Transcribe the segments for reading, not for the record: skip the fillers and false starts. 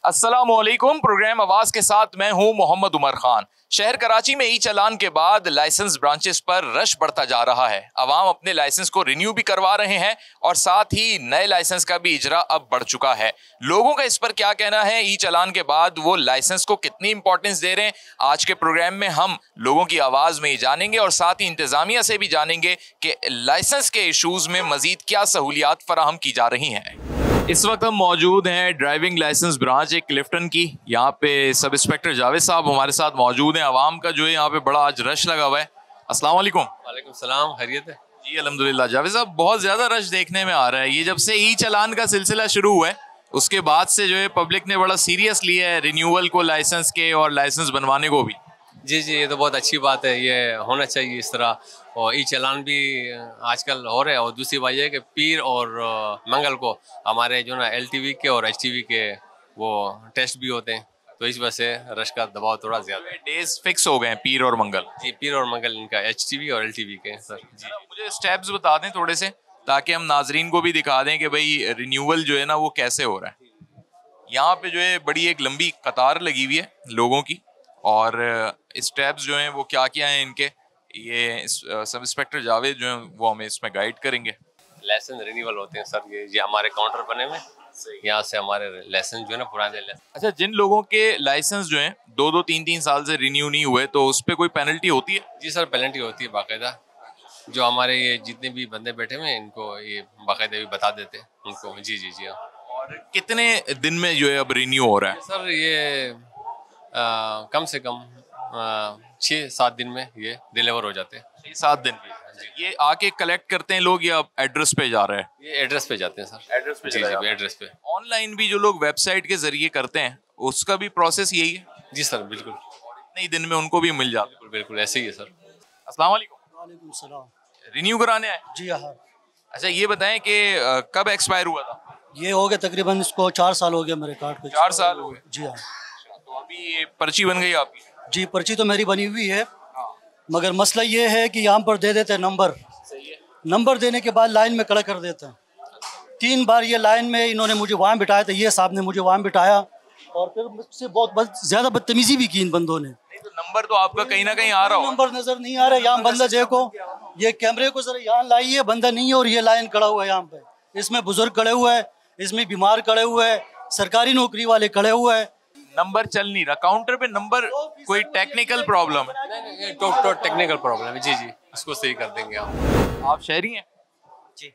अस्सलामुअलैकुम। प्रोग्राम आवाज के साथ मैं हूं मोहम्मद उमर खान। शहर कराची में ई चालान के बाद लाइसेंस ब्रांचेस पर रश बढ़ता जा रहा है। अवाम अपने लाइसेंस को रिन्यू भी करवा रहे हैं और साथ ही नए लाइसेंस का भी इजरा अब बढ़ चुका है। लोगों का इस पर क्या कहना है, ई चालान के बाद वो लाइसेंस को कितनी इंपॉर्टेंस दे रहे हैं, आज के प्रोग्राम में हम लोगों की आवाज में ही जानेंगे और साथ ही इंतजामिया से भी जानेंगे कि लाइसेंस के इशूज में मजीद क्या सहूलियात फराहम की जा रही हैं। इस वक्त हम मौजूद हैं ड्राइविंग लाइसेंस ब्रांच एक क्लिफ्टन की। यहाँ पे सब इंस्पेक्टर जावेद साहब हमारे साथ मौजूद हैं। आवाम का जो है यहाँ पे बड़ा आज रश लगा हुआ है। अस्सलाम वालेकुम। वालेकुम सलाम, खैरियत है जी अल्हम्दुलिल्लाह। जावेद साहब, बहुत ज्यादा रश देखने में आ रहा है। ये जब से ई चालान का सिलसिला शुरू हुआ है उसके बाद से जो है पब्लिक ने बड़ा सीरियस लिया है रिन्यूअल को, लाइसेंस के और लाइसेंस बनवाने को भी। जी जी, ये तो बहुत अच्छी बात है, ये होना चाहिए इस तरह। और ई चालान भी आजकल हो रहे हैं। और दूसरी बात यह है कि पीर और मंगल को हमारे जो ना LTV के और HTV के वो टेस्ट भी होते हैं, तो इस वजह से रश का दबाव थोड़ा ज़्यादा है। डेज फिक्स हो गए हैं पीर और मंगल? जी, पीर और मंगल इनका HTV और LTV के सर। जी, मुझे स्टेप्स बता दें थोड़े से, ताकि हम नाजरीन को भी दिखा दें कि भाई रिन्यूअल जो है ना वो कैसे हो रहा है। यहाँ पे जो है बड़ी एक लंबी कतार लगी हुई है लोगों की, और स्टेप्स जो हैं वो क्या क्या हैं इनके, ये सब इंस्पेक्टर जावेद जो हैं वो हमें इसमें गाइड करेंगे। लाइसेंस रिन्यूअल होते हैं सर, ये हमारे काउंटर बने में, यहाँ से हमारे लाइसेंस जो है ना पुराने लाइसेंस। अच्छा, जिन लोगों के लाइसेंस जो हैं 2-3 साल से रिन्यू नहीं हुए तो उस पर कोई पेनल्टी होती है? जी सर, पेनल्टी होती है बाकायदा। जो हमारे ये जितने भी बंदे बैठे हुए हैं इनको ये बाकायदा भी बता देते हैं उनको। जी जी जी हाँ। और कितने दिन में जो है अब रिन्यू हो रहा है? सर ये कम से कम 6-7 दिन में ये डिलीवर हो जाते हैं। 6-7 दिन में ये आके कलेक्ट करते हैं लोग या एड्रेस पे जा रहे हैं? ये एड्रेस पे जाते हैं सर। एड्रेस पे जी जी, एड्रेस पे। ऑनलाइन भी जो लोग वेबसाइट के जरिए करते हैं उसका भी प्रोसेस यही है? जी सर, बिल्कुल। इतने ही दिन में उनको भी मिल जाता है? बिल्कुल बिल्कुल ऐसे ही है सर। अस्सलाम वालेकुम। वालेकुम सलाम। रिन्यू कराने आए? जी हाँ। अच्छा, ये बताएं कि कब एक्सपायर हुआ था? ये हो गया तकरीबन, इसको 4 साल हो गया मेरे कार्ड को। 4 साल हो गए? जी हाँ। तो अभी ये पर्ची बन गई आपकी? जी, पर्ची तो मेरी बनी हुई है, मगर मसला ये है कि यहाँ पर दे देते हैं नंबर। सही है। नंबर देने के बाद लाइन में खड़ा कर देते हैं। 3 बार ये लाइन में इन्होंने मुझे वहाँ बिठाया था, ये साहब ने मुझे वहाँ बिठाया और फिर मुझसे बहुत ज़्यादा बदतमीजी भी की इन बंदों ने। नहीं तो नंबर तो आपका कहीं ना कहीं आ रहा हो। नंबर नजर नहीं आ रहा है। यहाँ बंदा देखो, ये कैमरे को जरा यहाँ लाइए, बंदा नहीं है और ये लाइन खड़ा हुआ है यहाँ पे। इसमें बुजुर्ग खड़े हुए हैं, इसमें बीमार खड़े हुए हैं, सरकारी नौकरी वाले खड़े हुए हैं। नंबर चल नहीं रहा काउंटर पे। नंबर कोई टेक्निकल प्रॉब्लम है? नहीं, तो टेक्निकल प्रॉब्लम है। जी जी, इसको सही कर देंगे हम। आप शहरी हैं? जी।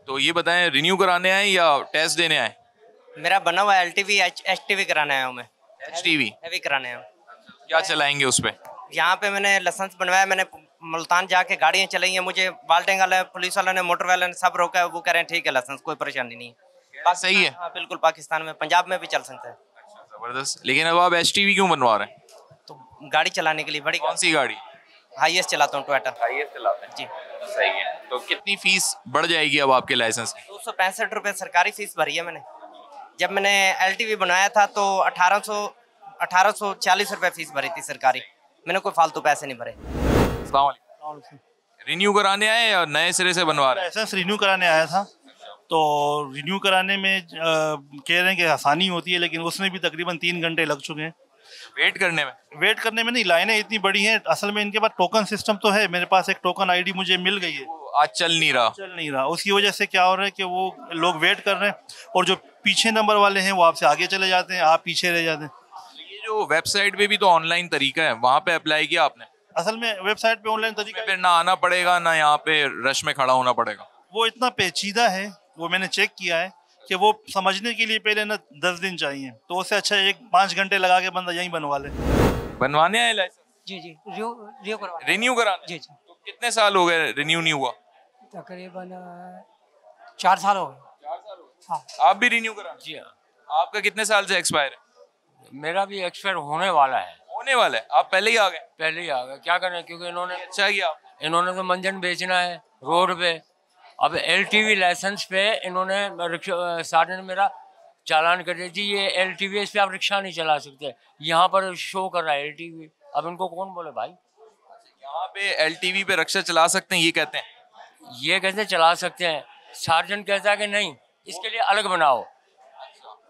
तो ये बताएं, रिन्यू कराने आए या टेस्ट देने आए? मेरा बना हुआ LTV HTV कराने आया हूँ मैं। HTV हैवी कराने आया हूँ। क्या चलाएंगे उस पे? यहाँ पे मैंने लाइसेंस बनवाया, मैंने मुल्तान जाके गाड़ियाँ चलाई हैं। मुझे बाल्टिंग वाले, पुलिस वालों ने, मोटर वाले ने सब रोका है। वो कह रहे हैं ठीक है लाइसेंस, कोई परेशानी नहीं है। सही है? हाँ बिल्कुल, पाकिस्तान में, पंजाब में भी चल सकते हैं। जबरदस्त। लेकिन अब आप HTV क्यों बनवा रहे हैं? तो गाड़ी चलाने के लिए बड़ी। कौन सी गाड़ी? हाईएस्ट चलाता हूँ, टोयोटा। हाईएस्ट चलाते हैं? जी। सही है। तो कितनी फीस बढ़ जाएगी अब आपके लाइसेंस की? 265 रुपये सरकारी फीस भरी है मैंने। जब मैंने LTV बनाया था तो 1840 रुपये फीस भरी थी सरकारी। मैंने कोई फालतू पैसे नहीं भरे। अस्सलाम वालेकुम। रिन्यू कराने आए या नए सिरे से बनवा रहे हैं? लाइसेंस रिन्यू कराने आया था, तो रिन्यू कराने में कह रहे हैं कि आसानी होती है, लेकिन उसमें भी तकरीबन 3 घंटे लग चुके हैं। वेट करने में? वेट करने में नहीं, लाइनें इतनी बड़ी हैं। असल में इनके पास टोकन सिस्टम तो है, मेरे पास एक टोकन ID मुझे मिल गई है। वो आज चल नहीं रहा? चल नहीं रहा। उसकी वजह से क्या हो रहा है कि वो लोग वेट कर रहे हैं और जो पीछे नंबर वाले हैं वो आपसे आगे चले जाते हैं, आप पीछे रह जाते हैं। ये जो वेबसाइट पे भी तो ऑनलाइन तरीका है, वहाँ पे अप्लाई किया आपने? असल में वेबसाइट पे ऑनलाइन तरीका फिर ना आना पड़ेगा ना यहाँ पे रश में खड़ा होना पड़ेगा? वो इतना पेचीदा है, वो मैंने चेक किया है कि वो समझने के लिए पहले ना 10 दिन चाहिए, तो उससे अच्छा 5 घंटे लगा के बंदा यहीं बनवा ले। बनवाने आए लाइसेंस? जी जी, रिन्यू कराने? जी जी, तो कितने साल हो गए रिन्यू नहीं हुआ? तकरीबन 4 साल हो गए। 4 साल हो गए। हाँ। आप भी रिन्यू करा? जी हाँ, आपका कितने साल से एक्सपायर है? मेरा भी एक्सपायर होने वाला है। होने वाला है? आप पहले ही आ गए? पहले ही आ गया, क्या करें, क्योंकि इन्होंने अच्छा किया। इन्होंने तो मंजन बेचना है रोड पे। अब LTV लाइसेंस पे इन्होंने रिक्शा साथ ने मेरा चालान कर दिया जी, ये LTV, इस पे आप रिक्शा नहीं चला सकते। यहाँ पर शो कर रहा है LTV। अब इनको कौन बोले भाई? यहाँ पे LTV पे रिक्शा चला सकते हैं ये कहते हैं? ये कैसे चला सकते हैं? सार्जन कहता है कि नहीं, इसके लिए अलग बनाओ।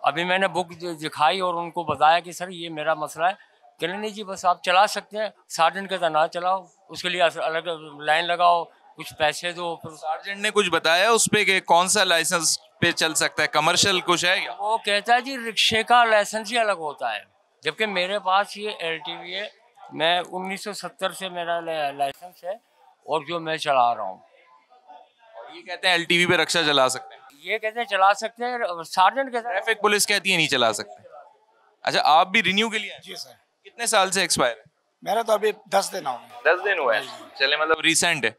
अभी मैंने बुक दिखाई और उनको बताया कि सर ये मेरा मसला है। कहने नहीं जी बस आप चला सकते हैं, सार्जेंट के तरह ना चलाओ, उसके लिए अलग लाइन लगाओ, कुछ पैसे दो। सार्जेंट ने कुछ बताया उस पे कि कौन सा लाइसेंस पे चल सकता है, कमर्शियल कुछ है क्या? वो कहता है जी रिक्शे का लाइसेंस ही अलग होता है, जबकि मेरे पास ये LTV है, मैं 1970 से मेरा लाइसेंस है और जो मैं चला रहा हूँ। ये कहते हैं LTV पे रिक्शा चला सकते हैं, ये कहते हैं चला सकते हैं, सार्जेंट कहता है ट्रैफिक पुलिस कहती है नहीं चला सकते। अच्छा, आप भी रिन्यू के लिए आए? जी सर। कितने साल से एक्सपायर है? मेरा तो अभी 10 दिन हो गए। 10 दिन हुआ है, चले मतलब रिसेंट है।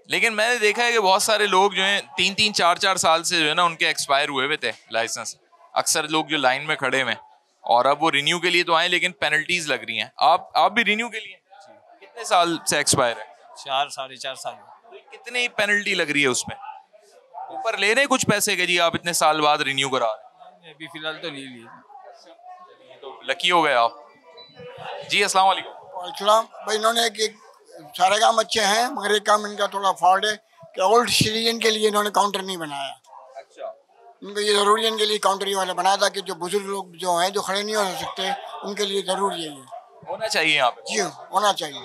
लेकिन मैंने देखा है कि बहुत सारे लोग जो हैं 3-3, 4-4 साल से जो है ना उनके एक्सपायर हुए हुए थे लाइसेंस। अक्सर लोग जो लाइन में खड़े हुए और अब वो रिन्यू के लिए तो आए लेकिन पेनल्टीज लग रही हैं। आप भी रिन्यू के लिए? कितने साल से एक्सपायर है? 4 साढ़े 4 साल। तो कितनी पेनल्टी लग रही है उसमें? ऊपर ले रहे कुछ पैसे के जी आप इतने साल बाद रिन्यू करा रहे हैं? अभी फिलहाल तो नहीं लिए। तो लकी हो गए आप जी। अस्सलाम वालेकुम। भाई इन्होंने एक सारे काम अच्छे हैं मगर एक काम इनका थोड़ा फॉल्ट है कि ओल्ड सिटीजन के लिए इन्होंने काउंटर नहीं बनाया। अच्छा, उनको ये ज़रूरी है, इनके लिए काउंटर ही वाला बनाया था कि जो बुजुर्ग लोग जो हैं जो खड़े नहीं हो सकते उनके लिए ज़रूरी है, ये होना चाहिए यहाँ पे। जी होना चाहिए।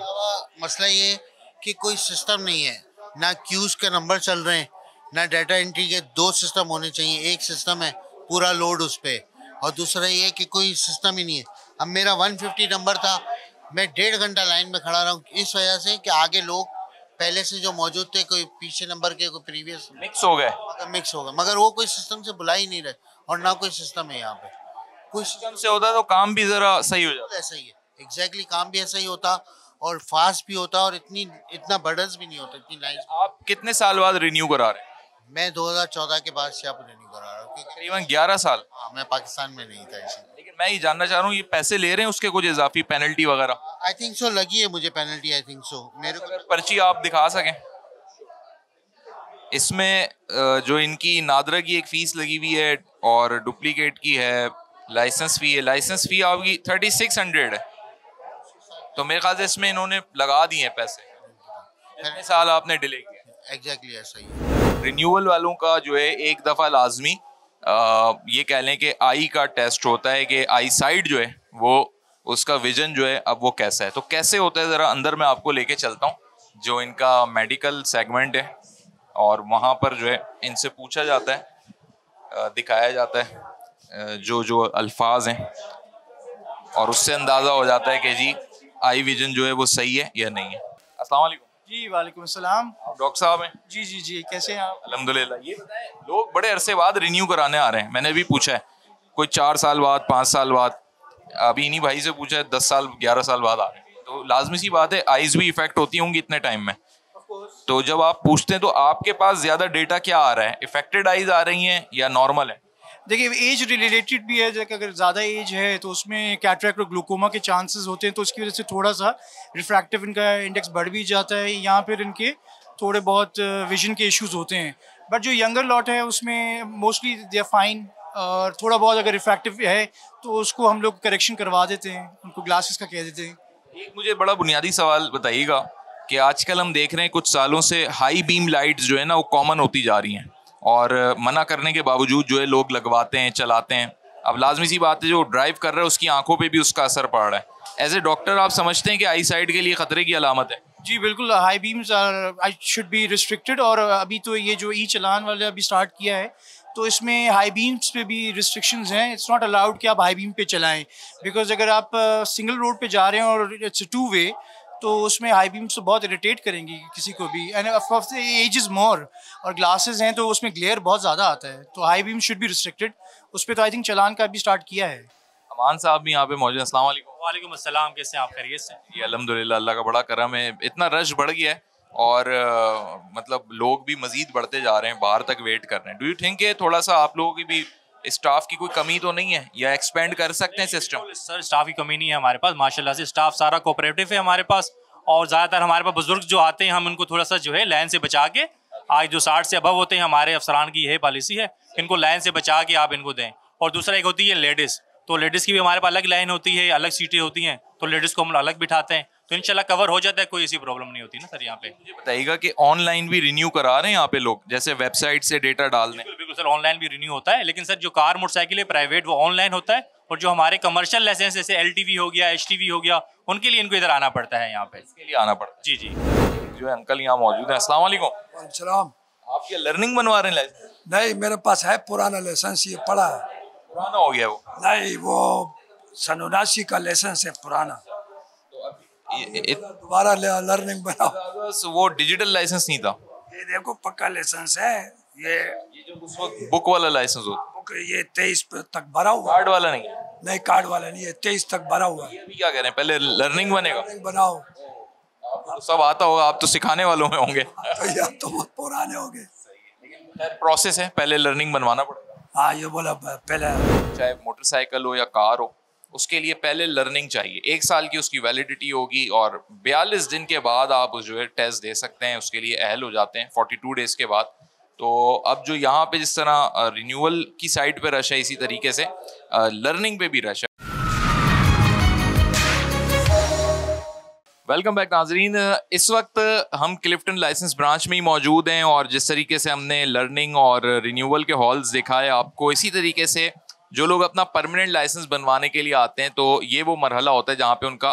मसला ये कि कोई सिस्टम नहीं है, ना क्यूज के नंबर चल रहे हैं, ना डाटा एंट्री के। 2 सिस्टम होने चाहिए, एक सिस्टम है पूरा लोड उस पर, और दूसरा ये कि कोई सिस्टम ही नहीं है। अब मेरा 150 नंबर था, मैं 1.5 घंटा लाइन में खड़ा रहा हूँ इस वजह से कि आगे लोग पहले से जो मौजूद थे, कोई पीछे नंबर के, कोई प्रीवियस मिक्स हो गए, मगर वो कोई सिस्टम से बुला ही नहीं रहे और ना कोई सिस्टम है यहाँ पे। कोई सिस्टम से होता तो काम भी जरा सही हो जाता। ऐसा ही है, एग्जैक्टली काम भी ऐसा ही होता और फास्ट भी होता और इतना बर्डन्स भी नहीं होता, इतनी लाइन। आप कितने साल बाद रिन्यू करा रहे हैं? मैं 2014 के बाद से आप रिन्यू करा रहा हूँ। तकरीबन 11 साल। हाँ, मैं पाकिस्तान में नहीं था इसी। लेकिन मैं ये जानना चाह रहा हूँ, ये पैसे ले रहे हैं उसके कुछ इजाफी पेनल्टी वगैरह? आई थिंक सो लगी है मुझे पेनल्टी, आई थिंक सो। मेरे को पर्ची आप दिखा सकें इसमें जो इनकी नादरा की एक फीस लगी हुई है और डुप्लीकेट की है, लाइसेंस फी है। लाइसेंस फी आपकी 3600 है, तो मेरे ख्याल से इसमें इन्होंने लगा दिए हैं पैसे। कितने साल आपने डिले किया? एग्जैक्टली ऐसा ही है। रिन्यूअल वालों का जो है एक दफ़ा लाजमी ये कह लें कि आई का टेस्ट होता है कि आई साइड जो है वो उसका विजन जो है अब वो कैसा है। तो कैसे होता है ज़रा अंदर मैं आपको लेके चलता हूँ जो इनका मेडिकल सेगमेंट है, और वहाँ पर जो है इनसे पूछा जाता है, दिखाया जाता है जो जो अल्फाज हैं, और उससे अंदाज़ा हो जाता है कि जी आई विजन जो है वो सही है या नहीं है। अस्सलाम वालेकुम। जी वालेकुम अस्सलाम। आप डॉक्टर साहब हैं? जी जी जी, कैसे हैं आप? अल्हम्दुलिल्लाह। ये बताएं, लोग बड़े अरसे बाद रिन्यू कराने आ रहे हैं, मैंने भी पूछा है, कोई 4 साल बाद, 5 साल बाद, अभी इन्हीं भाई से पूछा है 10 साल 11 साल बाद आ रहे हैं। तो लाजमी सी बात है आइज़ भी इफेक्ट होती होंगी इतने टाइम में। तो जब आप पूछते हैं तो आपके पास ज़्यादा डेटा क्या आ रहा है, इफेक्टेड आइज़ आ रही हैं या नॉर्मल है? देखिए एज रिलेटेड भी है, जैसे अगर ज़्यादा एज है तो उसमें कैटरेक्ट और ग्लूकोमा के चांसेस होते हैं, तो उसकी वजह से थोड़ा सा रिफ्रैक्टिव इनका इंडेक्स बढ़ भी जाता है, या फिर इनके थोड़े बहुत विजन के इश्यूज होते हैं। बट जो यंगर लॉट है उसमें मोस्टली दे आर फाइन, और थोड़ा बहुत अगर रिफ्रैक्टिव है तो उसको हम लोग करेक्शन करवा देते हैं, उनको ग्लासेस का कह देते हैं। एक मुझे बड़ा बुनियादी सवाल बताइएगा कि आजकल हम देख रहे हैं कुछ सालों से हाई बीम लाइट्स जो है ना वो कॉमन होती जा रही हैं, और मना करने के बावजूद जो है लोग लगवाते हैं, चलाते हैं। अब लाजमी सी बात है जो ड्राइव कर रहा है उसकी आंखों पे भी उसका असर पड़ रहा है। एज ए डॉक्टर आप समझते हैं कि आई साइड के लिए खतरे की अलामत है? जी बिल्कुल, high beams I should be restricted, और अभी तो ये जो ई चलान वाले अभी स्टार्ट किया है तो इसमें हाई बीम्स पे भी रिस्ट्रिक्शंस हैं। इट्स नॉट अलाउड कि आप हाई बीम पे चलाएं, बिकॉज अगर आप सिंगल रोड पे जा रहे हैं और इट्स 2 वे तो उसमें हाई बीम्स तो बहुत इरिटेट करेंगी किसी को भी, end of course age is more, और ग्लासेस हैं तो उसमें ग्लेयर बहुत ज़्यादा आता है, तो high beam should be restricted. उस पर तो आई थिंक चलान का भी स्टार्ट किया है। अमान साहब भी यहाँ पे मौजूद हैं। अस्सलाम वालेकुम। वालेकुम अस्सलाम, कैसे हैं आप? खैरियत से? जी अल्हम्दुलिल्लाह, अल्लाह का बड़ा करम है। इतना रश बढ़ गया है और मतलब लोग भी मजीद बढ़ते जा रहे हैं, बाहर तक वेट कर रहे हैं। डू यू थिंक कि थोड़ा सा आप लोगों की भी स्टाफ की कोई कमी तो नहीं है, या एक्सपेंड कर सकते हैं सिस्टम? सर स्टाफ की कमी नहीं है हमारे पास, माशाल्लाह से स्टाफ सारा कोऑपरेटिव है हमारे पास, और ज़्यादातर हमारे पास बुजुर्ग जो आते हैं हम उनको थोड़ा सा जो है लाइन से बचा के, आज जो 60 से अबव होते हैं हमारे अफसरान की यही पॉलिसी है, इनको लाइन से बचा के आप इनको दें। और दूसरा एक होती है लेडीज़, तो लेडीज़ की भी हमारे पास अलग लाइन होती है, अलग सीटें होती हैं, तो लेडीज़ को हम अलग बिठाते हैं, तो इंशाल्लाह कवर हो जाता है, कोई ऐसी प्रॉब्लम नहीं होती ना सर यहाँ पे। मुझे बताइएगा कि ऑनलाइन भी रिन्यू करा रहे हैं यहाँ पे लोग, जैसे वेबसाइट से डेटा डाल दें? बिल्कुल सर, ऑनलाइन भी रिन्यू होता है, लेकिन सर जो कार मोटरसाइकिल है प्राइवेट वो ऑनलाइन होता है, और जो हमारे कमर्शियल लाइसेंस जैसे LTV हो गया, HTV हो गया, उनके लिए इनको इधर आना पड़ता है यहाँ पे। इसके लिए आना पड़ता है। जी। जो है अंकल यहाँ मौजूद है। अस्सलाम वालेकुम। सलाम। आप क्या लर्निंग बनवा रहे हैं लाइसेंस? नहीं, मेरे पास है पुराना लाइसेंस, ये पड़ा है। पुराना हो गया वो? नहीं, वो सन 79 का लाइसेंस है पुराना। दोबारा लर्निंग बनाओ। वो डिजिटल लाइसेंस नहीं था? ये देखो पक्का लाइसेंस है। ये जो उस वक्त बुक वाला लाइसेंस होता? ये 23 तक भरा हुआ। कार्ड वाला नहीं? नहीं, कार्ड वाला नहीं है, 23 तक भरा हुआ। ये अभी क्या कह रहे हैं, पहले लर्निंग बनेगा? लर्निंग बनाओ। तो सब आता होगा, आप तो सिखाने वालों में होंगे। तो यार तो बहुत पुराने हो गए। प्रोसेस है, पहले लर्निंग बनवाना पड़ेगा। हाँ, ये बोला पहले। चाहे मोटरसाइकिल हो या कार हो, उसके लिए पहले लर्निंग चाहिए। 1 साल की उसकी वैलिडिटी होगी और 42 दिन के बाद आप जो है टेस्ट दे सकते हैं, उसके लिए अहल हो जाते हैं 42 डेज के बाद। तो अब जो यहाँ पे जिस तरह रिन्यूअल की साइड पे रश है, इसी तरीके से लर्निंग पे भी रश है। वेलकम बैक नाजरीन। इस वक्त हम क्लिफ्टन लाइसेंस ब्रांच में ही मौजूद हैं और जिस तरीके से हमने लर्निंग और रिन्यूअल के हॉल्स दिखाए आपको, इसी तरीके से जो लोग अपना परमानेंट लाइसेंस बनवाने के लिए आते हैं तो ये वो मरहला होता है जहाँ पे उनका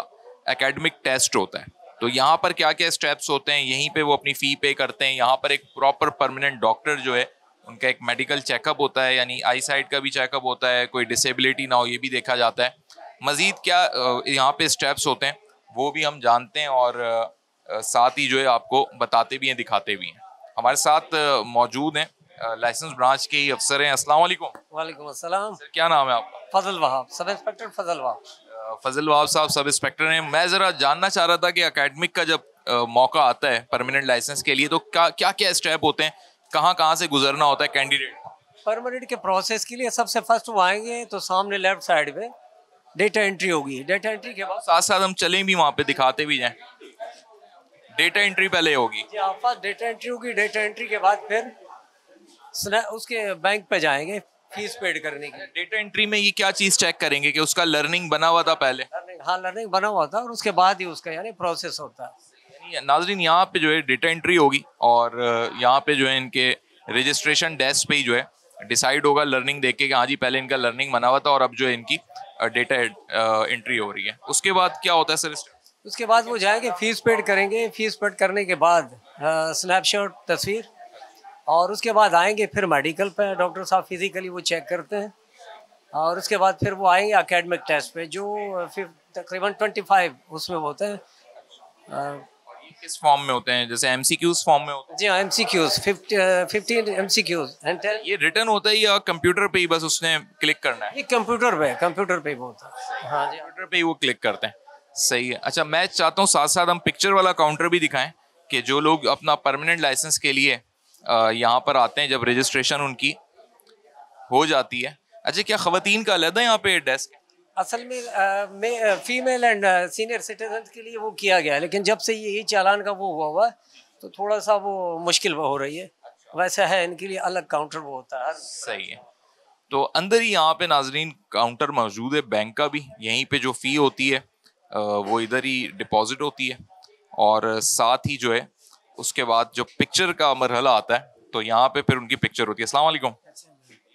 एकेडमिक टेस्ट होता है। तो यहाँ पर क्या क्या स्टेप्स होते हैं, यहीं पे वो अपनी फ़ी पे करते हैं। यहाँ पर एक प्रॉपर परमानेंट डॉक्टर जो है उनका एक मेडिकल चेकअप होता है, यानी आई साइड का भी चेकअप होता है, कोई डिसेबिलिटी ना हो ये भी देखा जाता है। मज़ीद क्या यहाँ पे स्टेप्स होते हैं वो भी हम जानते हैं और साथ ही जो है आपको बताते भी हैं, दिखाते भी हैं। हमारे साथ मौजूद हैं लाइसेंस ब्रांच के ही अफसर हैं। अस्सलाम वालेकुम। वालेकुम अस्सलाम। सर क्या नाम है आपका? फजल वहाब, सब इंस्पेक्टर फजल वहाब। फजल वहाब साहब सब इंस्पेक्टर हैं। मैं ज़रा जानना चाह रहा था कि एकेडमिक का जब मौका आता है परमानेंट लाइसेंस के लिए तो क्या क्या स्टेप होते हैं, कहाँ कहाँ से गुजरना होता है कैंडिडेट? परमानेंट के प्रोसेस के लिए सबसे फर्स्ट वो आएंगे तो सामने लेफ्ट साइड पे डेटा एंट्री होगी। डेटा एंट्री के बाद साथ साथ हम चलें भी वहाँ पे दिखाते भी जाएं। डेटा एंट्री पहले होगी? जी हाँ, फर्स्ट डेटा एंट्री होगी। डेटा एंट्री के बाद फिर उसके बैंक पे जाएंगे फीस पेड करने की। डेटा एंट्री में ये क्या चीज़ चेक करेंगे कि उसका लर्निंग बना हुआ था पहले? हाँ, लर्निंग बना हुआ था और उसके बाद ही उसका यानी प्रोसेस होता है। नाजरीन यहाँ पे जो है डेटा एंट्री होगी और यहाँ पे जो है इनके रजिस्ट्रेशन डेस्क पे ही जो है डिसाइड होगा लर्निंग देख के कि हाँ जी पहले इनका लर्निंग बना हुआ था और अब जो है इनकी डेटा एंट्री हो रही है। उसके बाद क्या होता है सर? उसके बाद वो जाएंगे फीस पेड करेंगे। फीस पेड करने के बाद स्नैपशॉट तस्वीर और उसके बाद आएंगे फिर मेडिकल पे, डॉक्टर साहब फिजिकली वो चेक करते हैं और उसके बाद फिर वो आएंगे एकेडमिक टेस्ट पे जो तकरीबन 25 उसमें होते हैं। किस फॉर्म में होते हैं? जैसे MCQs फॉर्म में होते हैं? जी हाँ, MCQs 15 MCQs एंड 10। ये रिटर्न होता है या कंप्यूटर पे ही बस उसने क्लिक करना है? ये कंप्यूटर पे ही होता है। हाँ जी, कंप्यूटर पे ही वो क्लिक करते हैं। सही है। अच्छा, मैं चाहता हूँ साथ साथ हम पिक्चर वाला काउंटर भी दिखाएं कि जो लोग अपना परमानेंट लाइसेंस के लिए यहाँ पर आते हैं जब रजिस्ट्रेशन उनकी हो जाती है। अच्छा, क्या ख़वातीन का अलग है यहाँ पे डेस्क? असल में फीमेल एंड सीनियर सिटीजन के लिए वो किया गया है, लेकिन जब से ये चालान का वो हुआ तो थोड़ा सा वो मुश्किल हो रही है। वैसे है इनके लिए अलग काउंटर वो होता है। सही है। तो अंदर ही यहाँ पे नाजरीन काउंटर मौजूद है बैंक का भी। यहीं पे जो फ़ी होती है वो इधर ही डिपॉजिट होती है और साथ ही जो है उसके बाद जो पिक्चर का मरहला आता है तो यहाँ पे फिर उनकी पिक्चर होती है। अस्सलाम वालेकुम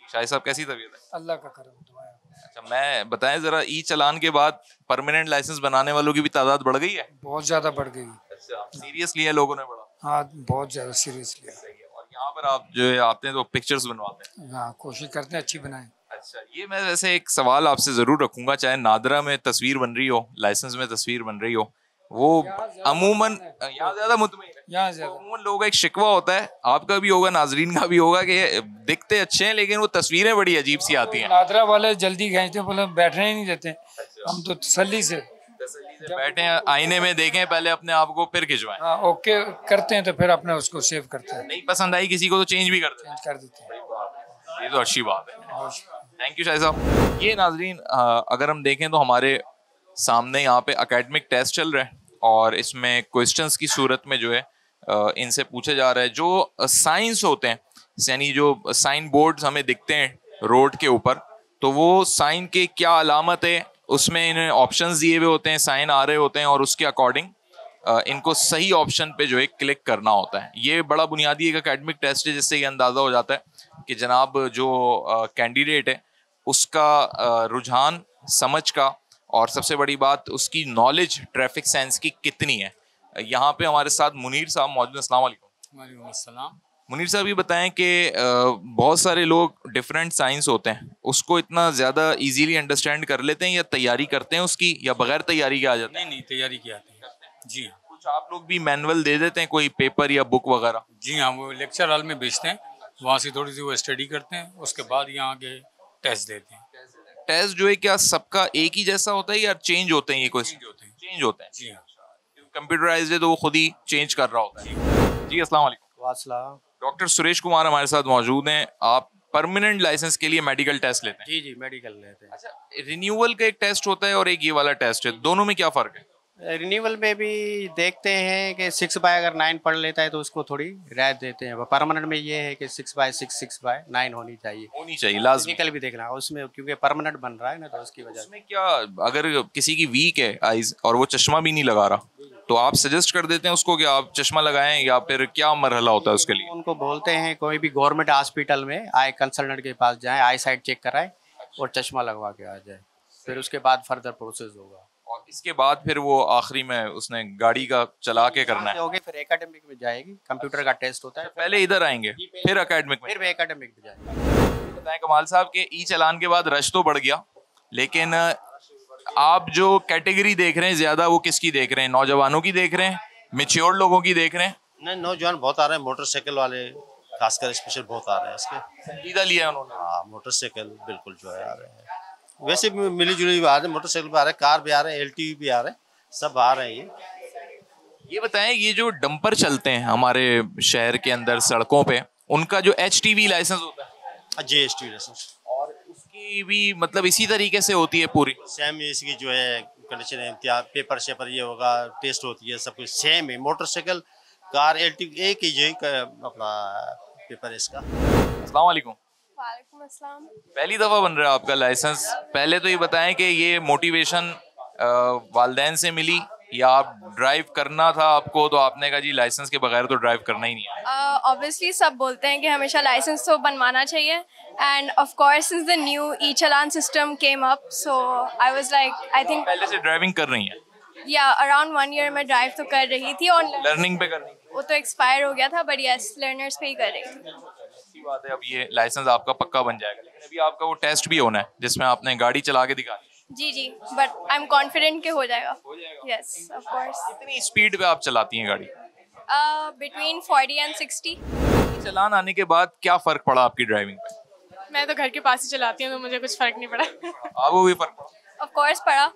शाहिद साहब, कैसी तबीयत है? अल्लाह का करम। अच्छा, मैं बताएं ज़रा, ई चालान के बाद परमानेंट लाइसेंस बनाने वालों की भी तादाद बढ़ गई है? बहुत ज़्यादा बढ़ गई। अच्छा, सीरियस लिया लोगों ने बड़ा? हाँ, बहुत ज़्यादा सीरियस लिया। और यहाँ पर आप जो है आते हैं तो पिक्चर्स बनवाते हैं? हाँ, कोशिश करते हैं अच्छी बनाएं। अच्छा, ये मैं वैसे एक सवाल आपसे ज़रूर रखूंगा, चाहे नादरा में तस्वीर बन रही हो, लाइसेंस में तस्वीर बन रही हो, वो अमूमन यहाँ ज़्यादा मुतमईन है। यहाँ ज़्यादा अमूमन लोगों का एक शिकवा होता है, आपका भी होगा, नाजरीन का भी होगा, कि दिखते अच्छे हैं लेकिन वो तस्वीरें बड़ी अजीब सी आती हैं। नादरा वाले जल्दी खींचते, बोले बैठने ही नहीं देते। हम तो तसल्ली से बैठे हैं, आईने में देखें पहले अपने आप को, फिर खिंचवाएं। हाँ, ओके करते हैं तो फिर अपने उसको सेव करते हैं। नहीं पसंद आई किसी को तो चेंज भी करते हैं। कर देते हैं। ये तो अच्छी बात है। थैंक यू शाहिद साहब। ये नाजरीन अगर हम देखें तो हमारे सामने यहाँ पे एकेडमिक टेस्ट चल रहा है और इसमें क्वेश्चंस की सूरत में जो है इनसे पूछा जा रहा है जो साइंस होते हैं, यानी जो साइन बोर्ड्स हमें दिखते हैं रोड के ऊपर, तो वो साइन के क्या अलामत है उसमें इन्हें ऑप्शंस दिए हुए होते हैं, साइन आ रहे होते हैं और उसके अकॉर्डिंग इनको सही ऑप्शन पे जो है क्लिक करना होता है। ये बड़ा बुनियादी एक एकेडमिक टेस्ट है जिससे ये अंदाज़ा हो जाता है कि जनाब जो कैंडिडेट है उसका रुझान, समझ का, और सबसे बड़ी बात उसकी नॉलेज ट्रैफिक साइंस की कितनी है। यहाँ पे हमारे साथ मुनीर साहब मौजूद हैं। अस्सलाम वालेकुम। वालेकुम अस्सलाम। मुनीर साहब ये बताएं कि बहुत सारे लोग डिफरेंट साइंस होते हैं उसको इतना ज़्यादा इजीली अंडरस्टैंड कर लेते हैं या तैयारी करते हैं उसकी, या बगैर तैयारी के आ जाते हैं? नहीं, तैयारी की आती है जी। कुछ आप लोग भी मैनुअल दे देते हैं, कोई पेपर या बुक वगैरह? जी हाँ, वो लेक्चर हॉल में भेजते हैं, वहाँ से थोड़ी सी वो स्टडी करते हैं, उसके बाद यहाँ के टेस्ट देते हैं। टेस्ट जो है क्या सबका एक ही जैसा होता है या चेंज होते हैं? ये कोई चेंज होते हैं? जी हाँ। कंप्यूटराइज्ड है तो वो खुद ही चेंज कर रहा होता है। जी अस्सलाम वालेकुम। वालेकुम। डॉक्टर सुरेश कुमार हमारे साथ मौजूद हैं। आप परमानेंट लाइसेंस के लिए मेडिकल टेस्ट लेते हैं? जी जी, मेडिकल लेते हैं। अच्छा, रिन्यूअल का एक टेस्ट होता है और एक ये वाला टेस्ट है, दोनों में क्या फ़र्क है? रिन्यूअल में भी देखते हैं कि 6/9 अगर पढ़ लेता है तो उसको थोड़ी रियायत देते हैं। परमानेंट में ये है कि 6/6 6/9 होनी चाहिए लाजमी। टेक्निकल भी देखना उसमें, क्योंकि परमानेंट बन रहा है ना, तो उसकी वजह से क्या अगर किसी की वीक है आइज और वो चश्मा भी नहीं लगा रहा तो आप सजेस्ट कर देते हैं उसको कि आप चश्मा लगाएं, या फिर क्या मरहला होता है उसके लिए? उनको बोलते हैं कोई भी गवर्नमेंट हॉस्पिटल में आई कंसल्टेंट के पास जाएं, आई साइट चेक कराएं और चश्मा लगवा के आ जाए, फिर उसके बाद फर्दर प्रोसेस होगा। और इसके बाद फिर वो आखिरी में उसने गाड़ी का चला के करना है? होगी फिर एकेडमिक में जाएगी, कंप्यूटर का टेस्ट होता है। पहले इधर आएंगे फिर एकेडमिक में? फिर एकेडमिक में जाएंगे। बताएं कमाल साहब के ई चालान के बाद रश तो बढ़ गया, लेकिन आप जो कैटेगरी देख रहे हैं ज्यादा वो किसकी देख रहे हैं? नौजवानों की देख रहे हैं, मैच्योर लोगों की देख रहे हैं? नहीं, नौजवान बहुत आ रहे हैं, मोटरसाइकिल वाले खासकर स्पेशल बहुत आ रहे हैं इसके। संजीदा लिया उन्होंने? हाँ, मोटरसाइकिल बिल्कुल जो है आ रहे हैं, वैसे भी मिली जुली भी आ रहे हैं, मोटरसाइकिल भी आ रहे हैं, कार भी आ रहे हैं, LTV भी आ रहे हैं, सब आ रहे हैं। ये बताएं, ये जो डंपर चलते हैं हमारे शहर के अंदर सड़कों पे, उनका जो HTV लाइसेंस होता है? जी, HTV लाइसेंस। और उसकी भी मतलब इसी तरीके से होती है पूरी? सेम इसकी जो है कंडीशन है, इम्तियाज पेपर शेपर ये होगा, टेस्ट होती है, सब कुछ सेम है। मोटरसाइकिल, कार, LTV एक ही जो अपना पेपर है इसका। अस्सलाम वालेकुम। वालेकुम अस्सलाम। पहली दफ़ा बन रहा है आपका लाइसेंस, पहले तो ये बताएं कि ये मोटिवेशन वालिदैन से मिली या आप ड्राइव करना था आपको तो आपने कहा जी लाइसेंस के बगैर तो ड्राइव करना ही नहीं है? ऑब्वियसली सब बोलते हैं कि हमेशा लाइसेंस तो बनवाना चाहिए, and of course since the new E challan system came up, so I was like I think. पहले से ड्राइविंग कर रही हैं? या अराउंड 1 ईयर में ड्राइव तो कर रही थी, और लर्निंग पे कर रही थी? वो तो एक्सपायर हो गया था, बट यस लर्नर्स पे ही कर रही थी। अच्छी बात है, अब ये लाइसेंस आपका पक्का बन जाएगा, लेकिन अभी आपका वो टेस्ट भी होना है जिसमें आपने गाड़ी चला के दिखानी। जी जी, बट आई एम कॉन्फिडेंट कि हो जाएगा। Yes of course. कितनी स्पीड पे आप चलाती हैं गाड़ी? Between 40 and 60। चालान आने के बाद क्या फर्क पड़ा आपकी ड्राइविंग पे? मैं तो घर के पास ही चलाती हूँ तो मुझे कुछ फर्क नहीं पड़ा। आपको भी फर्क पड़ा? ऑफ कोर्स पड़ा।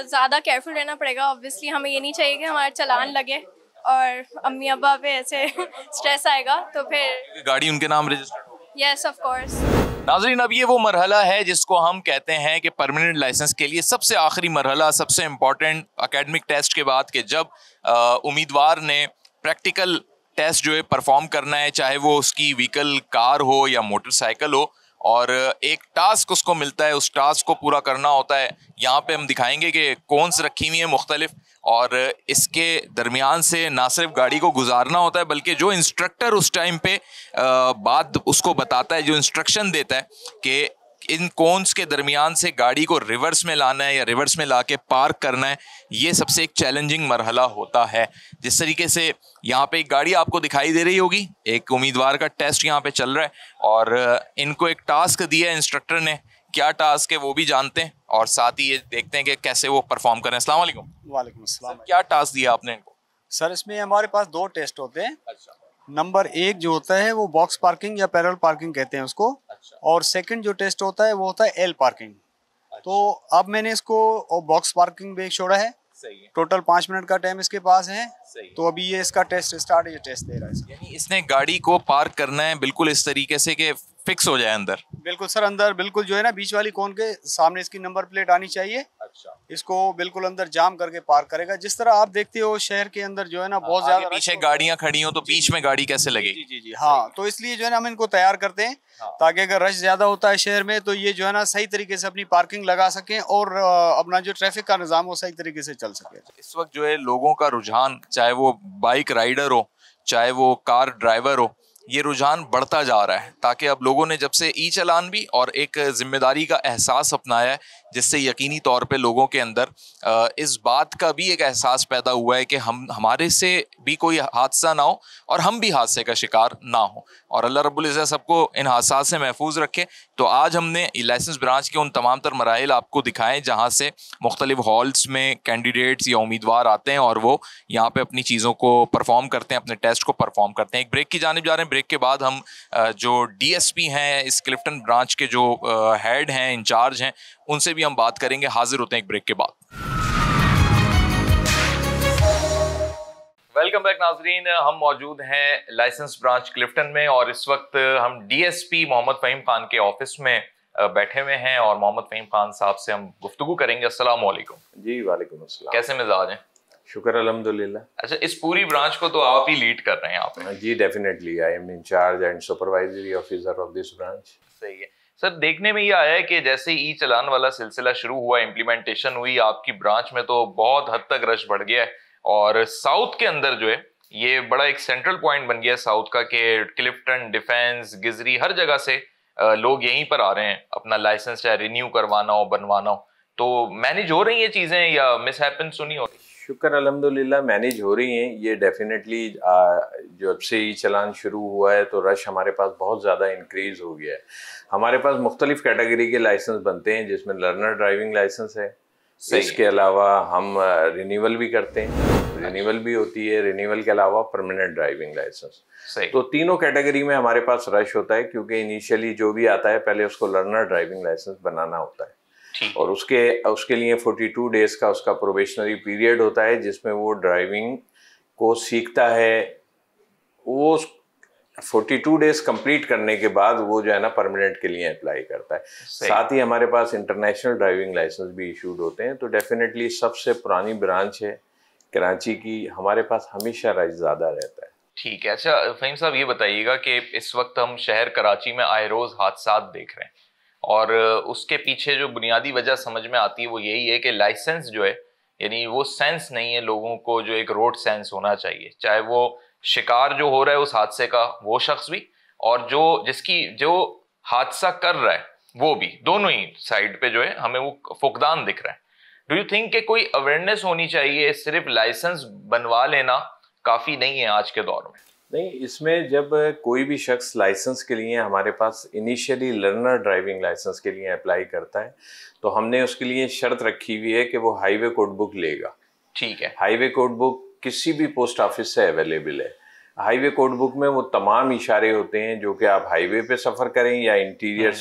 ज़्यादा केयरफुल रहना पड़ेगा, ऑब्वियसली हमें ये नहीं चाहिए कि हमारा चालान लगे और अम्मी अब्बा पे ऐसे स्ट्रेस आएगा, तो फिर गाड़ी उनके नाम रजिस्टर्ड हो। Yes of course. नाज़रीन, अब ये वो मरहला है जिसको हम कहते हैं कि परमानेंट लाइसेंस के लिए सबसे आखिरी मरहला, सबसे इम्पॉर्टेंट एकेडमिक टेस्ट के बाद के जब उम्मीदवार ने प्रैक्टिकल टेस्ट जो है परफॉर्म करना है, चाहे वो उसकी व्हीकल कार हो या मोटरसाइकिल हो, और एक टास्क उसको मिलता है, उस टास्क को पूरा करना होता है। यहाँ पे हम दिखाएंगे कि कौन्स रखी हुई हैं मुख्तलिफ, और इसके दरमियान से ना सिर्फ गाड़ी को गुजारना होता है बल्कि जो इंस्ट्रक्टर उस टाइम पे बात उसको बताता है, जो इंस्ट्रक्शन देता है कि इन कोन्स के दरमियान से गाड़ी को रिवर्स में लाना है या रिवर्स में लाके पार्क करना है, ये सबसे एक चैलेंजिंग मरहला होता है। जिस तरीके से यहाँ पे एक गाड़ी आपको दिखाई दे रही होगी, एक उम्मीदवार का टेस्ट यहाँ पे चल रहा है और इनको एक टास्क दिया है इंस्ट्रक्टर ने, क्या टास्क है वो भी जानते हैं और साथ ही ये देखते हैं कि कैसे वो परफॉर्म करें। अस्सलाम वालेकुम। वालेकुम अस्सलाम। क्या टास्क दिया आपने इनको? सर इसमें हमारे पास 2 टेस्ट होते हैं। नंबर 1 जो होता है वो बॉक्स पार्किंग या पैरेलल पार्किंग कहते हैं उसको, और सेकंड जो टेस्ट होता है वो होता है एल पार्किंग। तो अब मैंने इसको बॉक्स पार्किंग पे छोड़ा है, टोटल 5 मिनट का टाइम इसके पास है, तो अभी ये इसका टेस्ट स्टार्ट, ये टेस्ट दे रहा है। यानी इसने गाड़ी को पार्क करना है बिल्कुल इस तरीके से कि फिक्स हो जाए अंदर? बिल्कुल सर, अंदर बिल्कुल जो है ना बीच वाली कोन के सामने इसकी नंबर प्लेट आनी चाहिए। अच्छा, इसको बिल्कुल अंदर जाम करके पार्क करेगा। जिस तरह आप देखते हो शहर के अंदर जो है ना बहुत ज्यादा पीछे गाड़ियां खड़ी हो तो बीच में गाड़ी कैसे लगेगी? जी जी हाँ, तो इसलिए जो है ना हम इनको तैयार करते हैं ताकि अगर रश ज्यादा होता है शहर में तो ये जो है ना सही तरीके से अपनी पार्किंग लगा सकें और अपना जो ट्रैफिक का निजाम हो सही तरीके से चल सके। इस वक्त जो है लोगों का रुझान, चाहे वो बाइक राइडर हो चाहे वो कार ड्राइवर हो, ये रुझान बढ़ता जा रहा है ताकि अब लोगों ने जब से ई चालान भी और एक जिम्मेदारी का एहसास अपनाया है, जिससे यकीनी तौर पे लोगों के अंदर इस बात का भी एक एहसास पैदा हुआ है कि हमारे से भी कोई हादसा ना हो और हम भी हादसे का शिकार ना हो, और अल्लाह रब्बुल इज़्ज़त सबको इन हादसा से महफूज रखे। तो आज हमने लाइसेंस ब्रांच के उन तमाम तर मराहिल आपको दिखाएं जहाँ से मुख्तलिफ हॉल्स में कैंडिडेट्स या उम्मीदवार आते हैं और वो यहाँ पे अपनी चीज़ों को परफॉर्म करते हैं, अपने टेस्ट को परफॉर्म करते हैं। एक ब्रेक की जानिब जा रहे हैं। ब्रेक के बाद हम जो DSP हैं इस क्लिफ्टन ब्रांच के जो हेड हैं, इंचार्ज हैं, उनसे भी हम बात करेंगे। हाजिर होते हैं एक ब्रेक के बाद। वेलकम बैक नाजरीन, हम मौजूद हैं लाइसेंस ब्रांच क्लिफ्टन में और इस वक्त हम DSP मोहम्मद फ़हीम खान के ऑफिस में बैठे हुए हैं और मोहम्मद फ़हीम खान साहब से हम गुफ्तगू करेंगे। अस्सलाम वालेकुम। जी वालेकुम अस्सलाम। कैसे मिजाज हैं? शुक्र अल्हम्दुलिल्लाह। अच्छा, इस पूरी ब्रांच को तो आप ही लीड कर रहे हैं यहाँ पे? जी definitely, I am in-charge and supervisory officer of this branch. सही है सर। देखने में ये आया है कि जैसे ई चालान वाला सिलसिला शुरू हुआ, इम्प्लीमेंटेशन हुई, आपकी ब्रांच में तो बहुत हद तक रश बढ़ गया है और साउथ के अंदर जो है ये बड़ा एक सेंट्रल पॉइंट बन गया है साउथ का कि क्लिफ्टन, डिफेंस, गिजरी, हर जगह से लोग यहीं पर आ रहे हैं अपना लाइसेंस चाहे रिन्यू करवाना हो, बनवाना हो। तो मैनेज हो रही है चीजें या मिस हैपन सुनी हो रही? शुक्र अल्हम्दुलिल्लाह मैनेज हो रही हैं। ये डेफिनेटली जब से ई चालान शुरू हुआ है तो रश हमारे पास बहुत ज़्यादा इंक्रीज़ हो गया है। हमारे पास मुख्तलिफ कैटेगरी के लाइसेंस बनते हैं जिसमें लर्नर ड्राइविंग लाइसेंस है, इसके अलावा हम रिन्यूअल भी करते हैं, रिन्यूअल भी होती है, रिन्यूअल के अलावा परमानेंट ड्राइविंग लाइसेंस। तो तीनों कैटेगरी में हमारे पास रश होता है क्योंकि इनिशियली जो भी आता है पहले उसको लर्नर ड्राइविंग लाइसेंस बनाना होता है और उसके लिए 42 डेज का उसका प्रोबेशनरी पीरियड होता है जिसमें वो ड्राइविंग को सीखता है। वो 42 डेज कंप्लीट करने के बाद वो जो है ना परमानेंट के लिए अप्लाई करता है। साथ ही हमारे पास इंटरनेशनल ड्राइविंग लाइसेंस भी इशूड होते हैं। तो डेफिनेटली सबसे पुरानी ब्रांच है कराची की, हमारे पास हमेशा रश ज़्यादा रहता है। ठीक है। अच्छा फ़हीम साहब, ये बताइएगा कि इस वक्त हम शहर कराची में आए रोज़ हादसा देख रहे हैं और उसके पीछे जो बुनियादी वजह समझ में आती है वो यही है कि लाइसेंस जो है यानी वो सेंस नहीं है लोगों को जो एक रोड सेंस होना चाहिए, चाहे वो शिकार जो हो रहा है उस हादसे का वो शख्स भी और जो हादसा कर रहा है वो भी, दोनों ही साइड पे जो है हमें वो फुकदान दिख रहा है। डू यू थिंक कि कोई अवेयरनेस होनी चाहिए? सिर्फ लाइसेंस बनवा लेना काफ़ी नहीं है आज के दौर में? नहीं, इसमें जब कोई भी शख्स लाइसेंस के लिए हमारे पास इनिशियली लर्नर ड्राइविंग लाइसेंस के लिए अप्लाई करता है तो हमने उसके लिए शर्त रखी हुई है कि वो हाईवे कोड बुक लेगा। ठीक है। हाईवे कोड बुक किसी भी पोस्ट ऑफिस से अवेलेबल है। हाईवे कोड बुक में वो तमाम इशारे होते हैं जो कि आप हाईवे पे सफ़र करें या इंटीरियर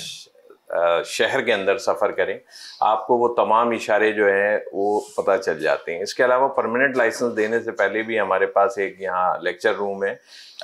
शहर के अंदर सफ़र करें, आपको वो तमाम इशारे जो हैं वो पता चल जाते हैं। इसके अलावा परमानेंट लाइसेंस देने से पहले भी हमारे पास एक यहाँ लेक्चर रूम है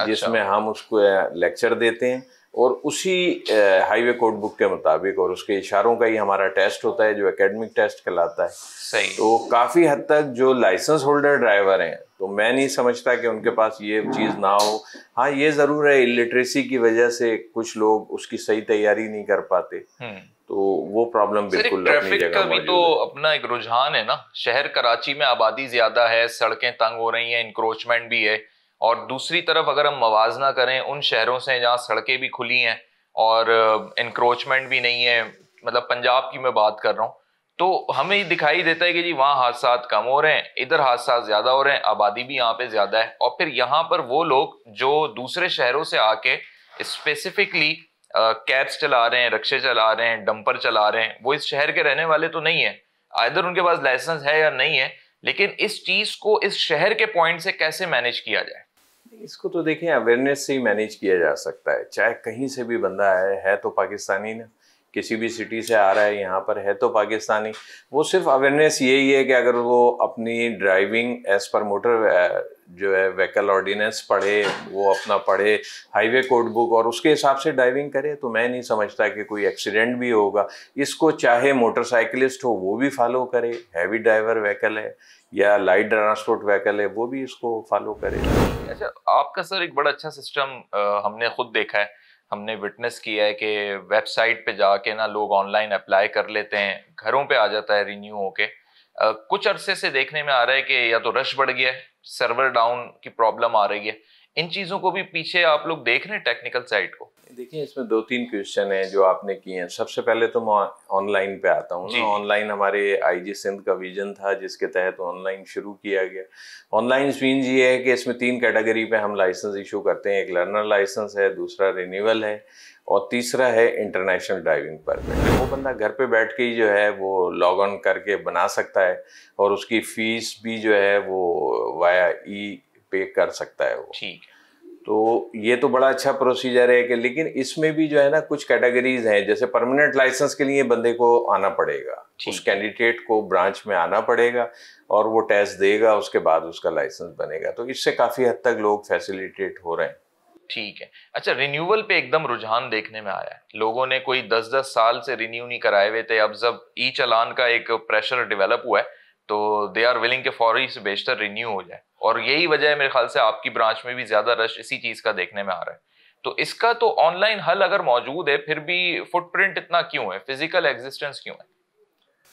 जिसमें हम उसको लेक्चर देते हैं और उसी हाईवे कोड बुक के मुताबिक और उसके इशारों का ही हमारा टेस्ट होता है जो एकेडमिक टेस्ट कहलाता है। सही। तो काफ़ी हद तक जो लाइसेंस होल्डर ड्राइवर हैं तो मैं नहीं समझता कि उनके पास ये चीज़ ना हो। हाँ, ये ज़रूर है इलिटरेसी की वजह से कुछ लोग उसकी सही तैयारी नहीं कर पाते, तो वो प्रॉब्लम बिल्कुल अपनी जगह का भी तो अपना एक रुझान है ना। शहर कराची में आबादी ज़्यादा है, सड़कें तंग हो रही हैं, इंक्रोचमेंट भी है और दूसरी तरफ अगर हम मवाजना करें उन शहरों से जहाँ सड़कें भी खुली हैं और इंक्रोचमेंट भी नहीं है, मतलब पंजाब की मैं बात कर रहा हूँ, तो हमें दिखाई देता है कि जी वहाँ हादसा कम हो रहे हैं, इधर हादसा ज़्यादा हो रहे हैं, आबादी भी यहाँ पे ज़्यादा है और फिर यहाँ पर वो लोग जो दूसरे शहरों से आके स्पेसिफिकली कैब्स चला रहे हैं, रिक्शे चला रहे हैं, डंपर चला रहे हैं, वो इस शहर के रहने वाले तो नहीं है, इधर उनके पास लाइसेंस है या नहीं है, लेकिन इस चीज़ को इस शहर के पॉइंट से कैसे मैनेज किया जाए? इसको तो देखें अवेयरनेस से ही मैनेज किया जा सकता है। चाहे कहीं से भी बंदा है तो पाकिस्तानी ना, किसी भी सिटी से आ रहा है यहाँ पर है तो पाकिस्तानी, वो सिर्फ अवेयरनेस यही है कि अगर वो अपनी ड्राइविंग एज पर मोटर जो है व्हीकल ऑर्डिनेंस पढ़े, वो अपना पढ़े हाईवे कोड बुक और उसके हिसाब से ड्राइविंग करे, तो मैं नहीं समझता कि कोई एक्सीडेंट भी होगा। इसको चाहे मोटरसाइकिलिस्ट हो वो भी फॉलो करे, हैवी ड्राइवर व्हीकल है या लाइट ट्रांसपोर्ट व्हीकल है वो भी इसको फॉलो करे। अच्छा, आपका सर एक बड़ा अच्छा सिस्टम हमने खुद देखा है, हमने विटनेस किया है कि वेबसाइट पे जाके ना लोग ऑनलाइन अप्लाई कर लेते हैं, घरों पे आ जाता है रिन्यू होके। कुछ अरसे से देखने में आ रहा है कि या तो रश बढ़ गया है, सर्वर डाउन की प्रॉब्लम आ रही है। इन चीजों को भी पीछे आप लोग देख रहे हैं टेक्निकल साइड को? देखिए, इसमें 2-3 क्वेश्चन हैं जो आपने किए हैं। सबसे पहले तो मैं ऑनलाइन पे आता हूँ ना। ऑनलाइन हमारे आईजी सिंध का विजन था जिसके तहत ऑनलाइन शुरू किया गया। ऑनलाइन मीन्स ये है कि इसमें 3 कैटेगरी पे हम लाइसेंस इशू करते हैं। एक लर्नर लाइसेंस है, दूसरा रिन्यूअल है और तीसरा है इंटरनेशनल ड्राइविंग परमिट। वो बंदा घर पे बैठ के ही जो है वो लॉग ऑन करके बना सकता है और उसकी फीस भी जो है वो वाया ई पे कर सकता है वो। ठीक है, तो ये तो बड़ा अच्छा प्रोसीजर है कि, लेकिन इसमें भी जो है ना कुछ कैटेगरीज हैं। जैसे परमानेंट लाइसेंस के लिए बंदे को आना पड़ेगा, उस कैंडिडेट को ब्रांच में आना पड़ेगा और वो टेस्ट देगा, उसके बाद उसका लाइसेंस बनेगा। तो इससे काफी हद तक लोग फैसिलिटेट हो रहे हैं। ठीक है। अच्छा, रिन्यूअल पे एकदम रुझान देखने में आया है, लोगों ने कोई 10-10 साल से रिन्यू नहीं कराए हुए थे। अब जब ई चालान का एक प्रेशर डेवलप हुआ है तो दे आर विलिंग के फौरी से बेशतर रिन्यू हो जाए, और यही वजह है मेरे ख्याल से आपकी ब्रांच में भी ज्यादा रश इसी चीज का देखने में आ रहा है। तो इसका तो ऑनलाइन हल अगर मौजूद है, फिर भी फुटप्रिंट इतना क्यों है, फिजिकल एग्जिस्टेंस क्यों है?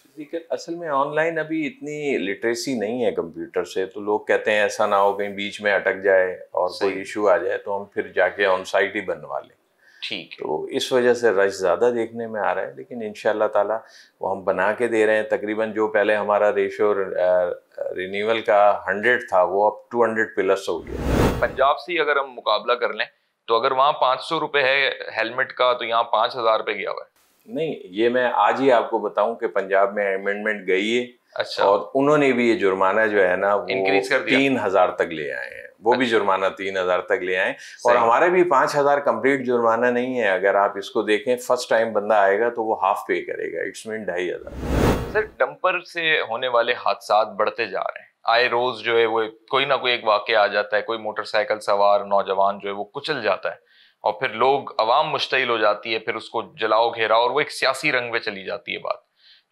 फिजिकल असल में ऑनलाइन अभी इतनी लिटरेसी नहीं है कंप्यूटर से, तो लोग कहते हैं ऐसा ना हो कहीं बीच में अटक जाए और कोई इशू आ जाए तो हम फिर जाके ऑन साइट ही बनवा लें। ठीक, तो इस वजह से रश ज़्यादा देखने में आ रहा है, लेकिन इंशाल्लाह ताला वो हम बना के दे रहे हैं। तकरीबन जो पहले हमारा रेशो रिन्यूअल का 100 था वो अब 200 प्लस हो गया। पंजाब से अगर हम मुकाबला कर लें तो अगर वहाँ 500 रुपये है हेलमेट का, तो यहाँ 5000 रुपये गया हुआ है। नहीं, ये मैं आज ही आपको बताऊं कि पंजाब में अमेंडमेंट गई है। अच्छा। और उन्होंने भी ये जुर्माना जो है ना वो इंक्रीज कर दिया, 3000 तक ले आए हैं। वो भी जुर्माना 3000 तक ले आए। और हमारे भी 5000 कंप्लीट जुर्माना नहीं है। अगर आप इसको देखें, फर्स्ट टाइम बंदा आएगा तो वो हाफ पे करेगा, इट्स मीन 2500। सर, डंपर से होने वाले हादसात बढ़ते जा रहे हैं। आए रोज जो है वो कोई ना कोई एक वाकया आ जाता है, कोई मोटरसाइकिल सवार नौजवान जो है वो कुचल जाता है और फिर लोग अवाम मुश्तइल हो जाती है, फिर उसको जलाओ घेराओ और वो एक सियासी रंग में चली जाती है बात।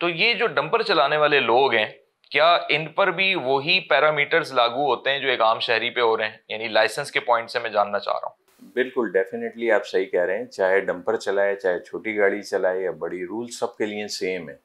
तो ये जो डंपर चलाने वाले लोग हैं, क्या इन पर भी वही पैरामीटर्स लागू होते हैं जो एक आम शहरी पे हो रहे हैं? यानी लाइसेंस के पॉइंट से मैं जानना चाह रहा हूँ। बिल्कुल, डेफिनेटली आप सही कह रहे हैं। चाहे डंपर चलाए, चाहे छोटी गाड़ी चलाए या बड़ी, रूल सबके लिए सेम है,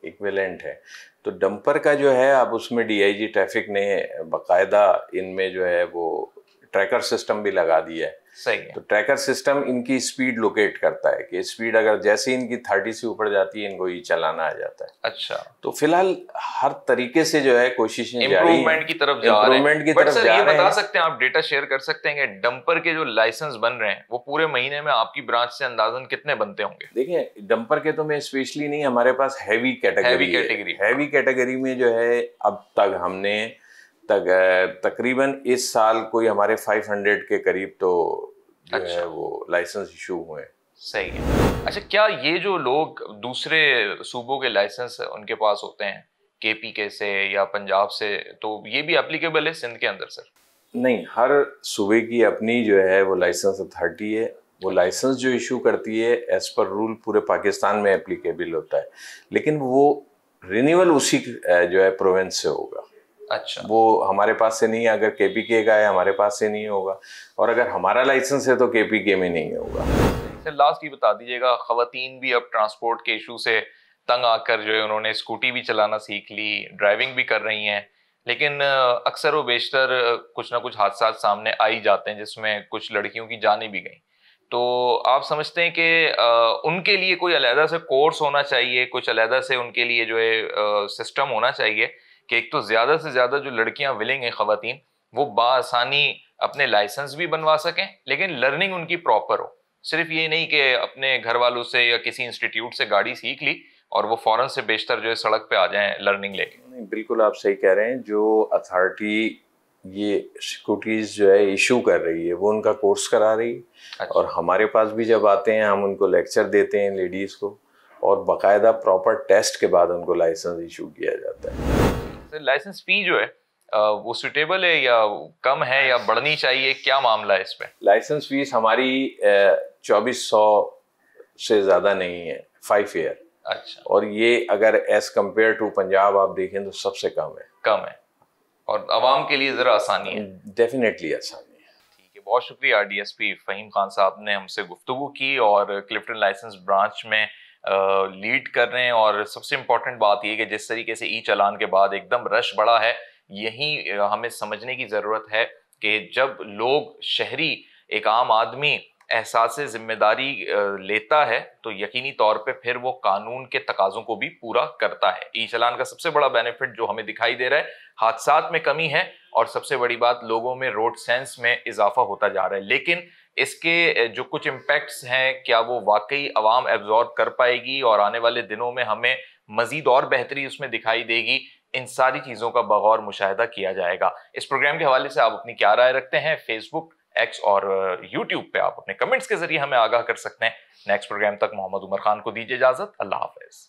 इक्विवेलेंट है। तो डंपर का जो है अब उसमें डीआईजी ट्रैफिक ने बाकायदा इनमें जो है वो ट्रैकर सिस्टम भी लगा दिया है। सही है। तो ट्रैकर सिस्टम इनकी स्पीड लोकेट करता है कि स्पीड अगर जैसे इनकी 30 से ऊपर जाती है इनको ये चलाना आ जाता है। अच्छा। तो फिलहाल हर तरीके से जो है कोशिशें जारी हैं, इम्प्रूवमेंट की तरफ जा रहे हैं। बट सर ये बता सकते हैं, आप डेटा शेयर कर सकते हैं कि डंपर के जो लाइसेंस बन रहे हैं वो पूरे महीने में आपकी ब्रांच से अंदाजन कितने बनते होंगे? देखिए, डंपर के तो मैं स्पेशली नहीं, हमारे पास हैवी कैटेगरी में जो है अब तक हमने तकरीबन इस साल कोई हमारे 500 के करीब तो जो है वो लाइसेंस इशू हुए। सही है। अच्छा, क्या ये जो लोग दूसरे सूबों के लाइसेंस उनके पास होते हैं, केपी से या पंजाब से, तो ये भी एप्लीकेबल है सिंध के अंदर? सर नहीं, हर सूबे की अपनी जो है वो लाइसेंस अथॉरिटी है। वो लाइसेंस जो इशू करती है एज पर रूल पूरे पाकिस्तान में एप्लीकेबल होता है, लेकिन वो रिन्यूअल उसी जो है प्रोविंस से होगा। अच्छा। वो हमारे पास से नहीं है। अगर केपीके का है हमारे पास से नहीं होगा, और अगर हमारा लाइसेंस है तो केपीके में नहीं होगा। सर लास्ट ही बता दीजिएगा, खवातीन भी अब ट्रांसपोर्ट के इशू से तंग आकर जो है उन्होंने स्कूटी भी चलाना सीख ली, ड्राइविंग भी कर रही हैं, लेकिन अक्सर व बेशतर कुछ ना कुछ हादसा सामने आ ही जाते हैं जिसमें कुछ लड़कियों की जानें भी गई। तो आप समझते हैं कि उनके लिए कोई अलहदा से कोर्स होना चाहिए, कुछ अलहदा से उनके लिए जो है सिस्टम होना चाहिए कि एक तो ज्यादा से ज्यादा जो लड़कियां विलिंग हैं खवातीन, वो बासानी अपने लाइसेंस भी बनवा सकें, लेकिन लर्निंग उनकी प्रॉपर हो। सिर्फ ये नहीं कि अपने घर वालों से या किसी इंस्टीट्यूट से गाड़ी सीख ली और वो फौरन से बेशतर जो है सड़क पे आ जाएं लर्निंग लेके। नहीं, बिल्कुल आप सही कह रहे हैं। जो अथॉरिटी ये सिक्योरिटीज जो है इशू कर रही है वो उनका कोर्स करा रही है। अच्छा। और हमारे पास भी जब आते हैं हम उनको लेक्चर देते हैं लेडीज को, और बाकायदा प्रॉपर टेस्ट के बाद उनको लाइसेंस इशू किया जाता है। लाइसेंस फी जो है वो सुटेबल है या कम है या बढ़नी चाहिए, क्या मामला है इस पे? लाइसेंस फीस हमारी 2400 से ज्यादा नहीं है 5 ईयर। अच्छा। और ये अगर एज कम्पेयर टू पंजाब आप देखें तो सबसे कम है और आवाम के लिए जरा आसानी है। डेफिनेटली आसानी है। ठीक है, बहुत शुक्रिया डीएसपी फहीम खान साहब ने हमसे गुफ्तगू की और क्लिफ्टन लाइसेंस ब्रांच में लीड कर रहे हैं। और सबसे इम्पोर्टेंट बात यह कि जिस तरीके से ई चालान के बाद एकदम रश बढ़ा है, यही हमें समझने की ज़रूरत है कि जब लोग, शहरी, एक आम आदमी एहसास जिम्मेदारी लेता है तो यकीनी तौर पे फिर वो कानून के तकाज़ों को भी पूरा करता है। ई चालान का सबसे बड़ा बेनिफिट जो हमें दिखाई दे रहा है, हादसात में कमी है और सबसे बड़ी बात, लोगों में रोड सेंस में इजाफा होता जा रहा है। लेकिन इसके जो कुछ इम्पैक्ट्स हैं, क्या वो वाकई अवाम एब्जॉर्ब कर पाएगी और आने वाले दिनों में हमें मजीद और बेहतरी उसमें दिखाई देगी, इन सारी चीज़ों का बगौर मुशाहिदा किया जाएगा। इस प्रोग्राम के हवाले से आप अपनी क्या राय रखते हैं? फेसबुक, एक्स और यूट्यूब पे आप अपने कमेंट्स के जरिए हमें आगाह कर सकते हैं। नेक्स्ट प्रोग्राम तक मोहम्मद उमर खान को दीजिए इजाजत। अल्लाह हाफिज।